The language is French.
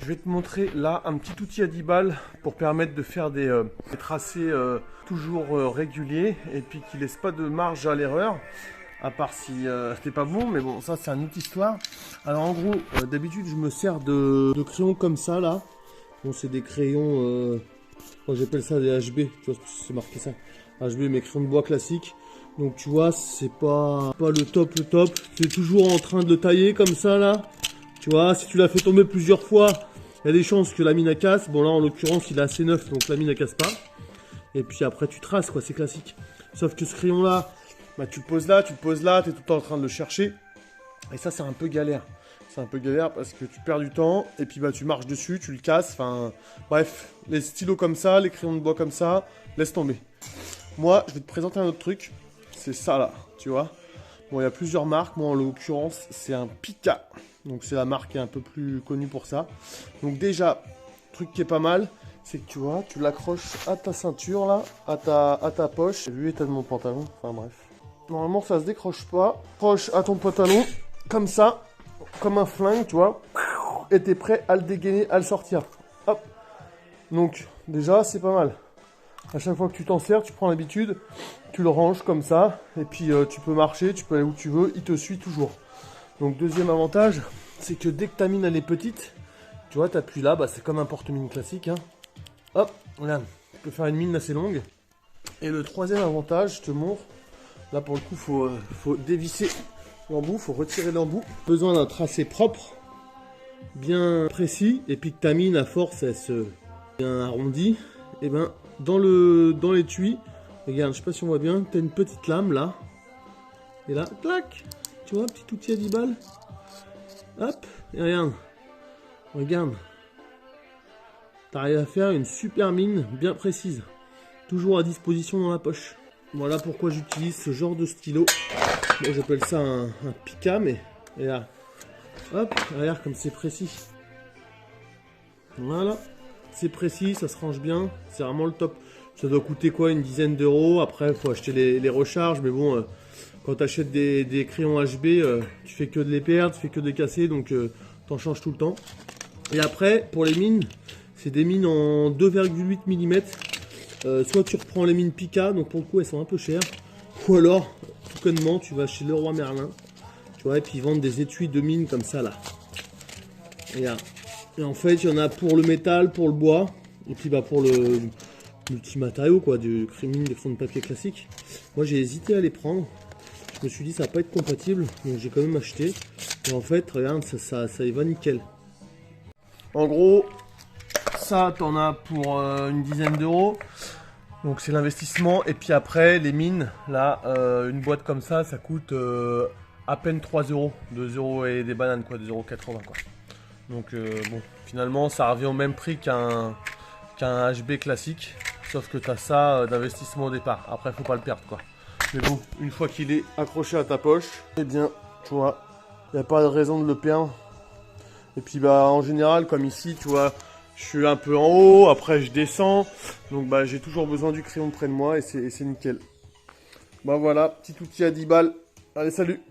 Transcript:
vais te montrer là un petit outil à 10 balles pour permettre de faire des tracés toujours réguliers et puis qui ne laissent pas de marge à l'erreur. À part si c'était pas bon, mais bon, ça c'est une autre histoire. Alors en gros, d'habitude je me sers de crayons comme ça là. Bon, c'est des crayons, moi j'appelle ça des HB, tu vois, c'est marqué ça. HB, mes crayons de bois classiques. Donc tu vois, c'est pas le top. Tu es toujours en train de le tailler comme ça là. Tu vois, si tu l'as fait tomber plusieurs fois, il y a des chances que la mine elle casse. Bon là en l'occurrence il est assez neuf, donc la mine elle casse pas. Et puis après tu traces quoi, c'est classique. Sauf que ce crayon là, bah, tu le poses là, tu es tout le temps en train de le chercher. Et ça c'est un peu galère. C'est un peu galère parce que tu perds du temps et puis bah tu marches dessus, tu le casses. Enfin bref, les stylos comme ça, les crayons de bois comme ça, laisse tomber. Moi je vais te présenter un autre truc. C'est ça là, tu vois. Bon, il y a plusieurs marques. Moi, en l'occurrence, c'est un Pika. Donc, c'est la marque qui est un peu plus connue pour ça. Donc, déjà, truc qui est pas mal, c'est que tu vois, tu l'accroches à ta ceinture là, à ta poche. J'ai vu l'état de mon pantalon. Enfin, bref. Normalement, ça se décroche pas. Accroche à ton pantalon, comme ça, comme un flingue, tu vois. Et t'es prêt à le dégainer, à le sortir. Hop. Donc, déjà, c'est pas mal. À chaque fois que tu t'en sers, tu prends l'habitude, tu le ranges comme ça, et puis tu peux marcher, tu peux aller où tu veux, il te suit toujours. Donc deuxième avantage, c'est que dès que ta mine elle est petite, tu vois, tu appuies là, bah, c'est comme un porte-mine classique. Hein. Hop, regarde, tu peux faire une mine assez longue. Et le troisième avantage, je te montre, là pour le coup, faut dévisser l'embout, faut retirer l'embout. Besoin d'un tracé propre, bien précis, et puis que ta mine à force, elle se bien arrondie, et ben dans l'étui, regarde, je sais pas si on voit bien, tu as une petite lame là. Et là, clac, tu vois, petit outil à 10 balles. Hop, et regarde. T'arrives à faire une super mine bien précise. Toujours à disposition dans la poche. Voilà pourquoi j'utilise ce genre de stylo. Moi j'appelle ça un Pika, mais et là, hop, regarde comme c'est précis. Voilà. C'est précis, ça se range bien, c'est vraiment le top. Ça doit coûter quoi, une dizaine d'euros. Après, il faut acheter les recharges. Mais bon, quand tu achètes des crayons HB, tu fais que de les perdre, tu fais que de les casser. Donc, t'en changes tout le temps. Et après, pour les mines, c'est des mines en 2,8 mm. Soit tu reprends les mines Pika, donc pour le coup, elles sont un peu chères. Ou alors, tout connement, tu vas chez Leroy Merlin. Tu vois, et puis ils vendent des étuis de mines comme ça, là. Regarde. Et en fait, il y en a pour le métal, pour le bois, et puis bah pour le petit matériau, quoi, du mine, des fonds de papier classiques. Moi, j'ai hésité à les prendre. Je me suis dit, ça va pas être compatible, donc j'ai quand même acheté. Et en fait, regarde, ça y va nickel. En gros, ça, t'en as pour une dizaine d'euros. Donc, c'est l'investissement. Et puis après, les mines, là, une boîte comme ça coûte à peine 3 euros. 2 euros et des bananes, quoi, 2,80 €, quoi. Donc bon, finalement ça revient au même prix qu'un HB classique, sauf que tu as ça d'investissement au départ. Après faut pas le perdre quoi. Mais bon, une fois qu'il est accroché à ta poche, eh bien tu vois, il n'y a pas de raison de le perdre. Et puis bah en général comme ici tu vois, je suis un peu en haut, après je descends, donc bah j'ai toujours besoin du crayon près de moi et c'est nickel. Bah voilà, petit outil à 10 balles. Allez salut!